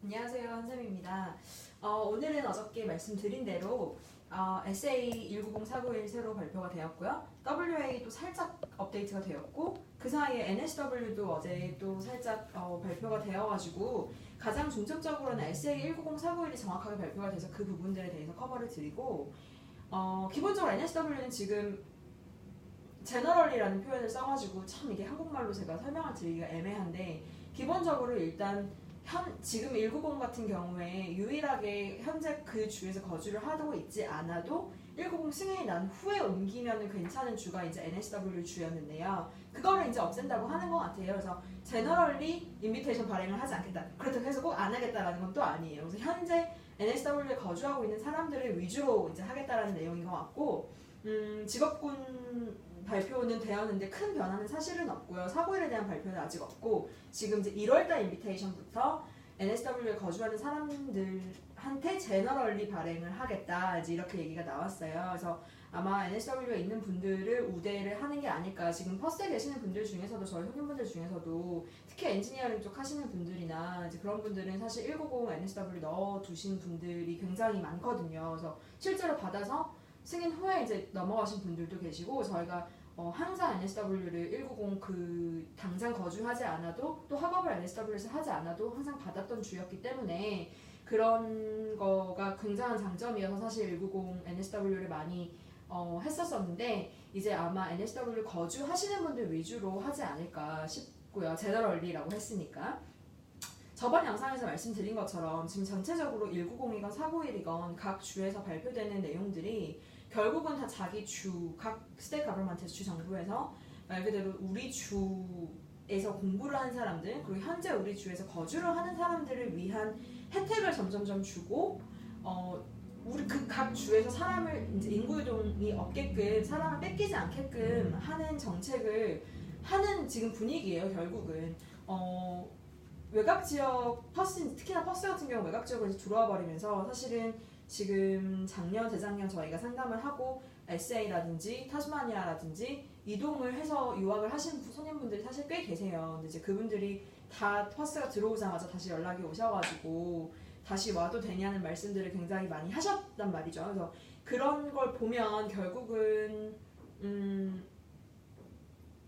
안녕하세요, 한샘입니다. 오늘은 어저께 말씀드린 대로 SA190491 새로 발표가 되었고요. WA도 살짝 업데이트가 되었고 그 사이에 NSW도 어제 또 살짝 발표가 되어가지고 가장 중점적으로는 SA190491이 정확하게 발표가 돼서 그 부분들에 대해서 커버를 드리고 기본적으로 NSW는 지금 제너럴이라는 표현을 써가지고 참 이게 한국말로 제가 설명을 드리기가 애매한데 기본적으로 일단 지금 190 같은 경우에 유일하게 현재 그 주에서 거주를 하고 있지 않아도 190 승인이 난 후에 옮기면 괜찮은 주가 이제 NSW 주였는데요. 그거를 이제 없앤다고 하는 것 같아요. 그래서 제너럴리 인비테이션 발행을 하지 않겠다. 그렇다고 해서 꼭 안 하겠다라는 건 또 아니에요. 그래서 현재 NSW에 거주하고 있는 사람들을 위주로 이제 하겠다라는 내용인 것 같고 직업군 발표는 되었는데 큰 변화는 사실은 없고요. 491에 대한 발표는 아직 없고 지금 이제 1월달 인비테이션부터 NSW에 거주하는 사람들한테 제너럴리 발행을 하겠다 이제 이렇게 얘기가 나왔어요. 그래서 아마 NSW에 있는 분들을 우대를 하는 게 아닐까. 지금 퍼스에 계시는 분들 중에서도 저희 손님분들 중에서도 특히 엔지니어링 쪽 하시는 분들이나 이제 그런 분들은 사실 190 NSW 넣어두신 분들이 굉장히 많거든요. 그래서 실제로 받아서 승인 후에 이제 넘어가신 분들도 계시고 저희가 항상 NSW를 190 당장 거주하지 않아도 또 학업을 NSW에서 하지 않아도 항상 받았던 주였기 때문에 그런 거가 굉장한 장점이어서 사실 190 NSW를 많이 했었었는데 이제 아마 NSW 거주하시는 분들 위주로 하지 않을까 싶고요. 제너럴리라고 했으니까. 저번 영상에서 말씀드린 것처럼 지금 전체적으로 190이건 491이건 각 주에서 발표되는 내용들이 결국은 다 자기 주, 각 스테이트 가버먼트에서 주 정부에서 말 그대로 우리 주에서 공부를 한 사람들 그리고 현재 우리 주에서 거주를 하는 사람들을 위한 혜택을 점점점 주고 우리 그 각 주에서 사람을 이제 인구 유동이 없게끔 사람을 뺏기지 않게끔 하는 정책을 하는 지금 분위기예요. 결국은 외곽 지역 퍼스 특히나 퍼스 같은 경우 외곽 지역으로 들어와 버리면서 사실은 지금 작년 재작년 저희가 상담을 하고 SA라든지 타스마니아라든지 이동을 해서 유학을 하신 손님분들이 사실 꽤 계세요. 근데 이제 그분들이 다 퍼스가 들어오자마자 다시 연락이 오셔가지고 다시 와도 되냐는 말씀들을 굉장히 많이 하셨단 말이죠. 그래서 그런 걸 보면 결국은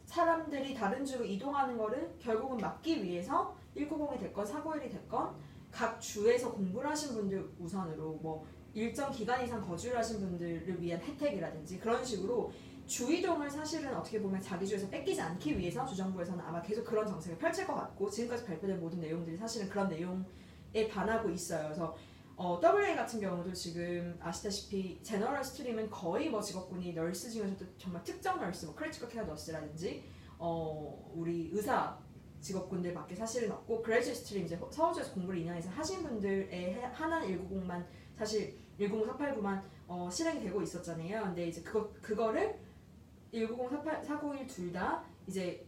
사람들이 다른 주로 이동하는 거를 결국은 막기 위해서 190이 됐건 491이 됐건 각 주에서 공부를 하신 분들 우선으로 뭐 일정 기간 이상 거주를 하신 분들을 위한 혜택이라든지 그런 식으로 주이동을 사실은 어떻게 보면 자기 주에서 뺏기지 않기 위해서 주정부에서는 아마 계속 그런 정책을 펼칠 것 같고 지금까지 발표된 모든 내용들이 사실은 그런 내용에 반하고 있어요. 그래서 WA 같은 경우도 지금 아시다시피 제너럴 스트림은 거의 뭐 직업군이 널스 중에서도 정말 특정 널스, 뭐 크리티컬 케어 너스라든지 우리 의사 직업군들밖에 사실은 없고 그레이지 스트림 이제 서울주에서 공부를 2년 이상 하신 분들의 하나는 190만 사실 190, 489만 실행이 되고 있었잖아요. 근데 이제 그거를 190, 491 둘 다 이제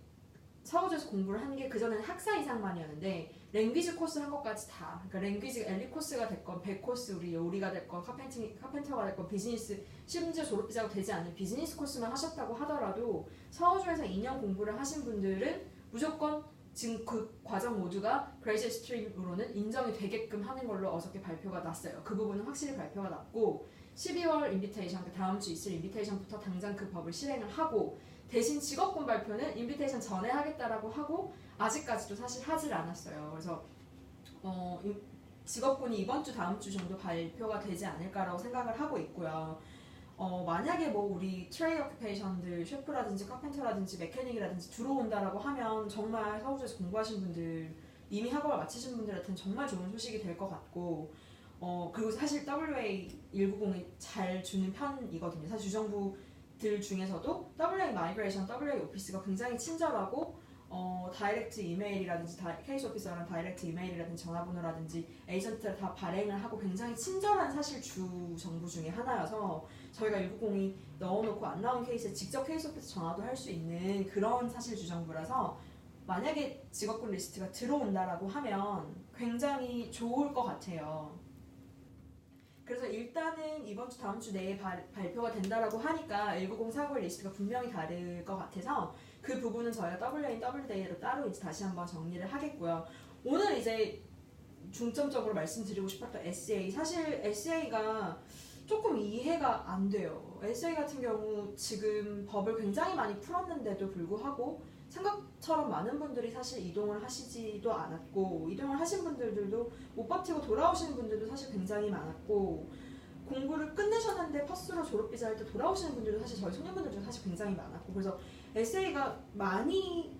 서울주에서 공부를 한 게 그전에는 학사 이상만이었는데 랭귀지 코스 한 것까지 다 그러니까 랭귀지 엘리 코스가 됐건 100코스 우리 요리가 됐건 카펜터가 됐건 비즈니스 심지어 졸업비자가 되지 않는 비즈니스 코스만 하셨다고 하더라도 서울주에서 2년 공부를 하신 분들은 무조건 지금 그 과정 모두가 그레이지 스트림으로는 인정이 되게끔 하는 걸로 어저께 발표가 났어요. 그 부분은 확실히 발표가 났고 12월 인비테이션, 그 다음 주 있을 인비테이션부터 당장 그 법을 실행을 하고 대신 직업군 발표는 인비테이션 전에 하겠다라고 하고 아직까지도 사실 하질 않았어요. 그래서 직업군이 이번 주 다음 주 정도 발표가 되지 않을까라고 생각을 하고 있고요. 만약에 뭐 우리 트레이 오큐페이션들 셰프라든지 카펜터라든지 메케닉이라든지 들어온다라고 하면 정말 서울에서 공부하신 분들 이미 학업을 마치신 분들한테는 정말 좋은 소식이 될 것 같고 그리고 사실 WA 190이 잘 주는 편이거든요. 사실 주정부들 중에서도 WA 마이그레이션, WA 오피스가 굉장히 친절하고 다이렉트 이메일이라든지 케이스 오피서랑 다이렉트 이메일이라든지 전화번호라든지 에이전트를 다 발행을 하고 굉장히 친절한 사실 주 정부 중에 하나여서 저희가 190이 넣어놓고 안 나온 케이스에 직접 케이스 오피스 전화도 할 수 있는 그런 사실 주 정부라서 만약에 직업군 리스트가 들어온다라고 하면 굉장히 좋을 것 같아요. 그래서 일단은 이번 주 다음 주 내에 발표가 된다라고 하니까 190, 491 리스트가 분명히 다를 것 같아서 그 부분은 저희가 WA, WDA로 따로 이제 다시 한번 정리를 하겠고요. 오늘 이제 중점적으로 말씀드리고 싶었던 SA. 사실 SA가 조금 이해가 안 돼요. SA 같은 경우 지금 법을 굉장히 많이 풀었는데도 불구하고 생각처럼 많은 분들이 사실 이동을 하시지도 않았고, 이동을 하신 분들도 못 버티고 돌아오시는 분들도 사실 굉장히 많았고, 공부를 끝내셨는데 퍼스로 졸업비자 할 때 돌아오시는 분들도 사실 저희 소년분들도 사실 굉장히 많았고, 그래서 SA가 많이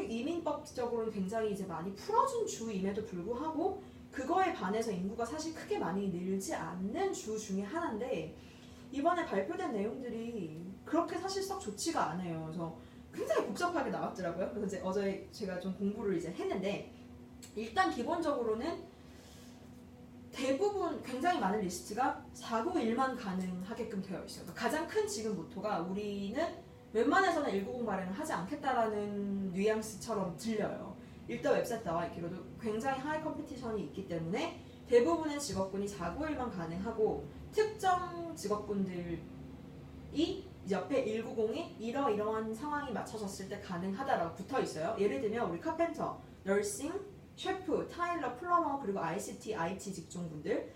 이민법적으로는 굉장히 이제 많이 풀어준 주임에도 불구하고 그거에 반해서 인구가 사실 크게 많이 늘지 않는 주 중에 하나인데, 이번에 발표된 내용들이 그렇게 사실 썩 좋지가 않아요. 그래서 굉장히 복잡하게 나왔더라고요. 그래서 이제 어제 제가 좀 공부를 이제 했는데, 일단 기본적으로는 대부분 굉장히 많은 리스트가 491만 가능하게끔 되어 있어요. 그러니까 가장 큰 지금 모토가 우리는 웬만해서는 190 발행을 하지 않겠다라는 뉘앙스처럼 들려요. 일단 웹사이트 나와 있기로도 굉장히 하이 컴피티션이 있기 때문에 대부분의 직업군이 491만 가능하고, 특정 직업군들이 옆에 190이 이러이러한 상황이 맞춰졌을 때 가능하다라고 붙어 있어요. 예를 들면 우리 카펜터, 너싱, 셰프, 타일러, 플러머, 그리고 ICT, IT 직종분들,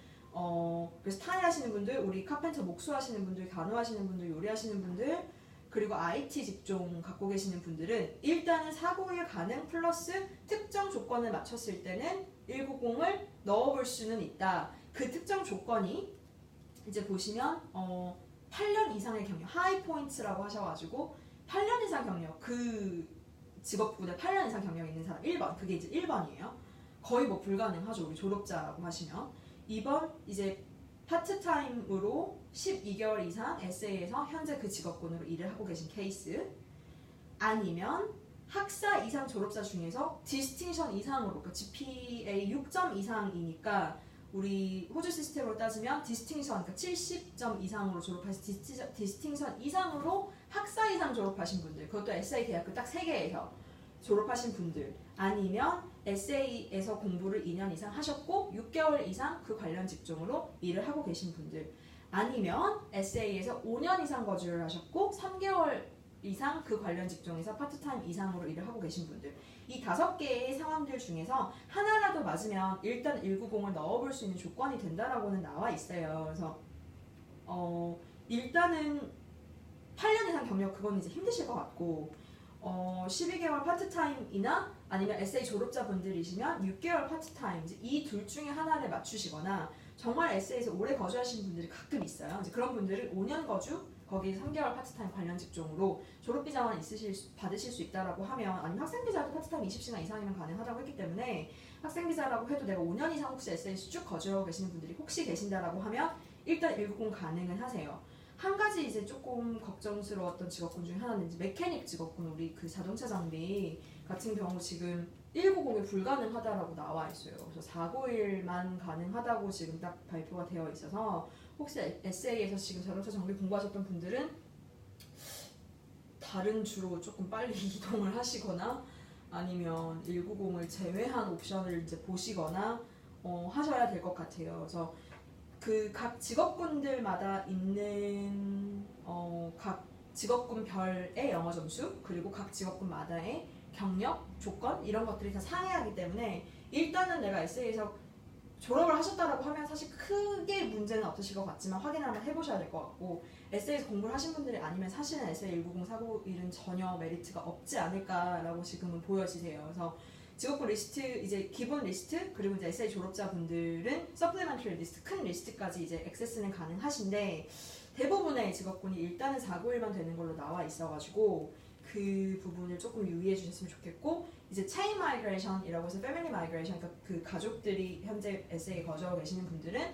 그래서 타일 하시는 분들, 우리 카펜터 목수 하시는 분들, 간호 하시는 분들, 요리 하시는 분들, 그리고 IT 직종 갖고 계시는 분들은 일단은 491 가능 플러스 특정 조건을 맞췄을 때는 190을 넣어볼 수는 있다. 그 특정 조건이 이제 보시면 8년 이상의 경력, 하이 포인트라고 하셔가지고 8년 이상 경력, 그 직업군에 8년 이상 경력 있는 사람 1번, 그게 이제 1번이에요. 거의 뭐 불가능하죠, 우리 졸업자라고 하시면. 2번 이제 파트타임으로 12개월 이상 SA에서 현재 그 직업군으로 일을 하고 계신 케이스, 아니면 학사 이상 졸업자 중에서 디스팅션 이상으로, 그러니까 GPA 6점 이상이니까 우리 호주 시스템으로 따지면 디스팅션, 그러니까 70점 이상으로 졸업하신 디스팅션 이상으로 학사 이상 졸업하신 분들, 그것도 SA 대학교 딱 3개에서 졸업하신 분들, 아니면 SA에서 공부를 2년 이상 하셨고 6개월 이상 그 관련 직종으로 일을 하고 계신 분들, 아니면 SA에서 5년 이상 거주를 하셨고 3개월 이상 그 관련 직종에서 파트타임 이상으로 일을 하고 계신 분들, 이 5개의 상황들 중에서 하나라도 맞으면 일단 190을 넣어볼 수 있는 조건이 된다라고는 나와 있어요. 그래서 일단은 8년 이상 경력, 그건 이제 힘드실 것 같고, 12개월 파트타임이나 아니면 SA 졸업자분들이시면 6개월 파트타임, 이 둘 중에 하나를 맞추시거나, 정말 SA에서 오래 거주하시는 분들이 가끔 있어요. 이제 그런 분들은 5년 거주, 거기 3개월 파트타임 관련 직종으로 졸업비자만 받으실 수 있다라고 하면, 아니면 학생비자도 파트타임 20시간 이상이면 가능하다고 했기 때문에 학생비자라고 해도 내가 5년 이상 혹시 SA에서 쭉 거주하고 계시는 분들이 혹시 계신다라고 하면 일단 190 가능은 하세요. 한 가지 이제 조금 걱정스러웠던 직업군 중에 하나는 이제 메케닉 직업군, 우리 그 자동차 장비 같은 경우 지금 190이 불가능하다라고 나와 있어요. 그래서 491만 가능하다고 지금 딱 발표가 되어 있어서, 혹시 SA에서 지금 자동차 장비 공부하셨던 분들은 다른 주로 조금 빨리 이동을 하시거나 아니면 190을 제외한 옵션을 이제 보시거나 하셔야 될 것 같아요. 그래서 그 각 직업군들마다 있는 각 직업군별의 영어 점수, 그리고 각 직업군마다의 경력, 조건, 이런 것들이 다 상이하기 때문에 일단은 내가 SA에서 졸업을 하셨다라고 하면 사실 크게 문제는 없으실 것 같지만 확인을 한번 해보셔야 될 것 같고, SA에서 공부를 하신 분들이 아니면 사실은 SA 190, 491은 전혀 메리트가 없지 않을까라고 지금은 보여지세요. 그래서 직업군 리스트, 이제 기본 리스트, 그리고 이제 SA 졸업자분들은 서플리먼터리 리스트, 큰 리스트까지 이제 액세스는 가능하신데, 대부분의 직업군이 일단은 491만 되는 걸로 나와 있어가지고 그 부분을 조금 유의해 주셨으면 좋겠고, 이제 체인 마이그레이션이라고 해서 패밀리 마이그레이션, 그러니까 그 가족들이 현재 SA에 거주하고 계시는 분들은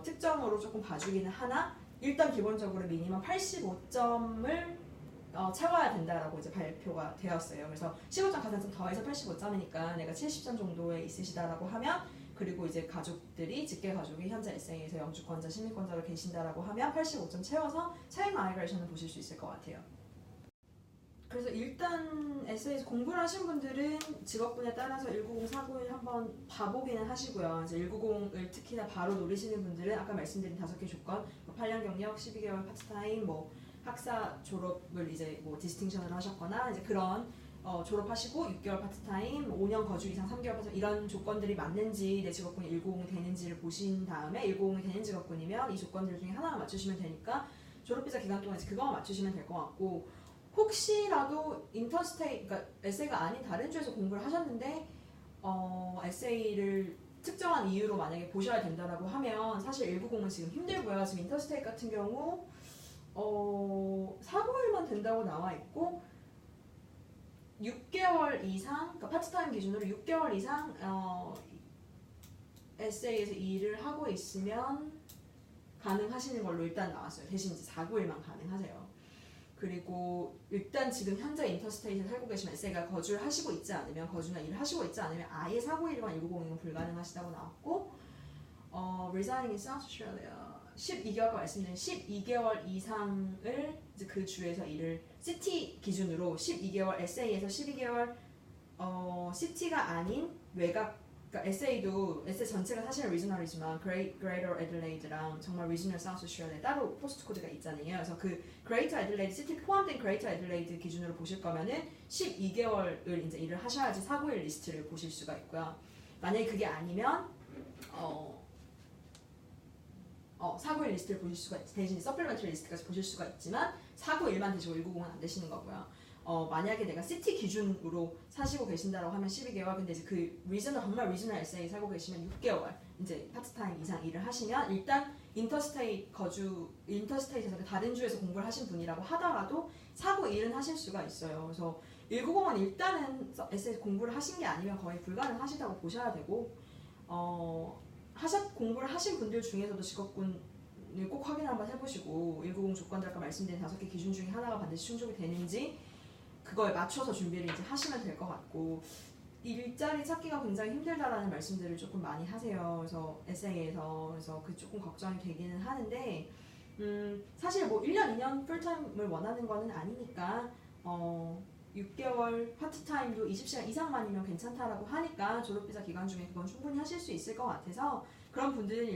특정으로 조금 봐주기는 하나, 일단 기본적으로 미니멈 85점을 채워야 된다라고 이제 발표가 되었어요. 그래서 15점 가산점 더해서 85점이니까 내가 70점 정도에 있으시다라고 하면, 그리고 이제 가족들이, 직계 가족이 현재 SA에서 영주권자, 시민권자로 계신다라고 하면 85점 채워서 체인 마이그레이션을 보실 수 있을 것 같아요. 그래서 일단 SA에서 공부를 하신 분들은 직업군에 따라서 190, 491 한번 봐보기는 하시고요. 이제 190을 특히나 바로 노리시는 분들은 아까 말씀드린 5개 조건, 8년 경력, 12개월 파트타임, 학사 졸업을 이제 디스팅션을 하셨거나 이제 그런 졸업하시고 6개월 파트타임, 5년 거주 이상 3개월 파트타임 이런 조건들이 맞는지 내 직업군이 190이 되는지를 보신 다음에 190이 되는 직업군이면 이 조건들 중에 하나만 맞추시면 되니까 졸업비자 기간 동안 그거만 맞추시면 될 것 같고 혹시라도 인터스테이, 그러니까 에세이가 아닌 다른 주에서 공부를 하셨는데 에세이를 특정한 이유로 만약에 보셔야 된다라고 하면 사실 190은 지금 힘들고요. 지금 인터스테이 같은 경우 4개월만 된다고 나와 있고 6개월 이상, 그러니까 파트타임 기준으로 6개월 이상 에세이에서 일을 하고 있으면 가능하시는 걸로 일단 나왔어요. 대신 이제 4개월만 가능하세요. 그리고 일단 지금 현재 인터스테이트에 살고 계시면 에세이가 거주를 하시고 있지 않으면 거주나 일을 하시고 있지 않으면 아예 491번 190은 불가능하시다고 나왔고 residing in South Australia 12개월 말씀드린 12개월 이상을 이제 그 주에서 일을 시티 기준으로 12개월 에세이에서 12개월 시티가 아닌 외곽 그러니까 에세이 전체가 사실은 리저널이지만 Greater Adelaide랑 정말 Regional South Australia에 따로 포스트 코드가 있잖아요. 그래서 그 Greater Adelaide 시티 포함된 Greater Adelaide 기준으로 보실 거면은 12개월을 이제 일을 하셔야지 491 리스트를 보실 수가 있고요. 만약에 그게 아니면 491 리스트를 보실 수가 대신 서플리멘터리 리스트까지 보실 수가 있지만 491만 되시고 190은 안 되시는 거고요. 만약에 내가 시티 기준으로 사시고 계신다고 하면 12개월 근데 이제 그 정말 리저널 에세이 살고 계시면 6개월 이제 파트타임 이상 일을 하시면 일단 인터스테이트에서 다른 주에서 공부를 하신 분이라고 하더라도 491은 하실 수가 있어요. 그래서 190은 일단은 에세이 공부를 하신 게 아니면 거의 불가능하시다고 보셔야 되고 공부를 하신 분들 중에서도 직업군을 꼭 확인 한번 해보시고 190 조건들 아까 말씀드린 5개 기준 중에 하나가 반드시 충족이 되는지 그거에 맞춰서 준비를 이제 하시면 될 것 같고 일자리 찾기가 굉장히 힘들다라는 말씀들을 조금 많이 하세요. 그래서 에세이에서 그래서 그 조금 걱정이 되기는 하는데 사실 뭐 1년, 2년 풀타임을 원하는 거는 아니니까 6개월 파트타임도 20시간 이상만이면 괜찮다라고 하니까 졸업비자 기간 중에 그건 충분히 하실 수 있을 것 같아서 그런 분들은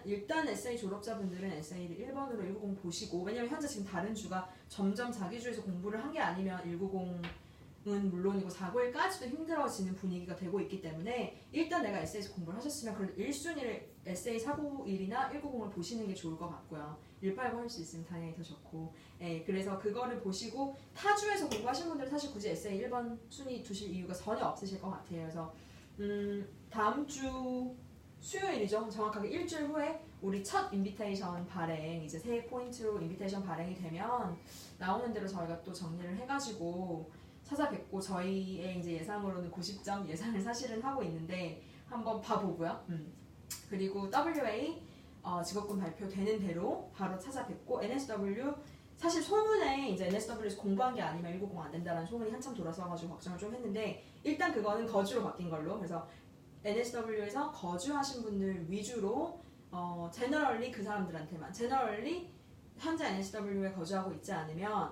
일단 에세이 졸업자분들은 에세이를 1번으로 190 보시고 왜냐면 현재 지금 다른 주가 점점 자기 주에서 공부를 한 게 아니면 190은 물론이고 491까지도 힘들어지는 분위기가 되고 있기 때문에 일단 내가 에세이에서 공부를 하셨으면 그래도 1순위를 에세이 491이나 190을 보시는 게 좋을 것 같고요. 189 할 수 있으면 당연히 더 좋고 그래서 그거를 보시고 타주에서 공부하신 분들은 사실 굳이 에세이 1번 순위 두실 이유가 전혀 없으실 것 같아요. 그래서 다음 주 수요일이죠. 정확하게 일주일 후에 우리 첫 인비테이션 발행 이제 새 포인트로 인비테이션 발행이 되면 나오는 대로 저희가 또 정리를 해가지고 찾아뵙고 저희의 이제 예상으로는 90점 예상을 사실은 하고 있는데 한번 봐보고요. 그리고 WA 직업군 발표되는 대로 바로 찾아뵙고 NSW 사실 소문에 이제 NSW에서 공부한 게 아니면 190 안 된다라는 소문이 한참 돌아서가지고 걱정을 좀 했는데 일단 그거는 거주로 바뀐 걸로 그래서 NSW에서 거주하신 분들 위주로 제너럴리 그 사람들한테만 제너럴리 현재 NSW에 거주하고 있지 않으면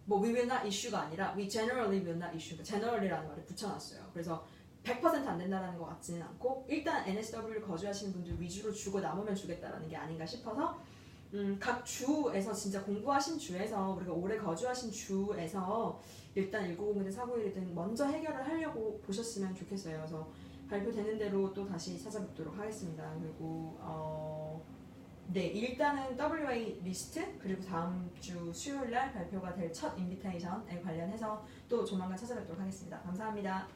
뭐 we will not issue가 아니라 we generally will not issue generally라는 말을 붙여놨어요. 그래서 100% 안 된다는 것 같지는 않고 일단 NSW를 거주하시는 분들 위주로 주고 남으면 주겠다라는 게 아닌가 싶어서 각 주에서 진짜 공부하신 주에서 우리가 오래 거주하신 주에서 일단 190이든 491이든 먼저 해결을 하려고 보셨으면 좋겠어요. 그래서 발표되는 대로 또 다시 찾아뵙도록 하겠습니다. 그리고 일단은 WA 리스트 그리고 다음 주 수요일날 발표가 될 첫 인비테이션에 관련해서 또 조만간 찾아뵙도록 하겠습니다. 감사합니다.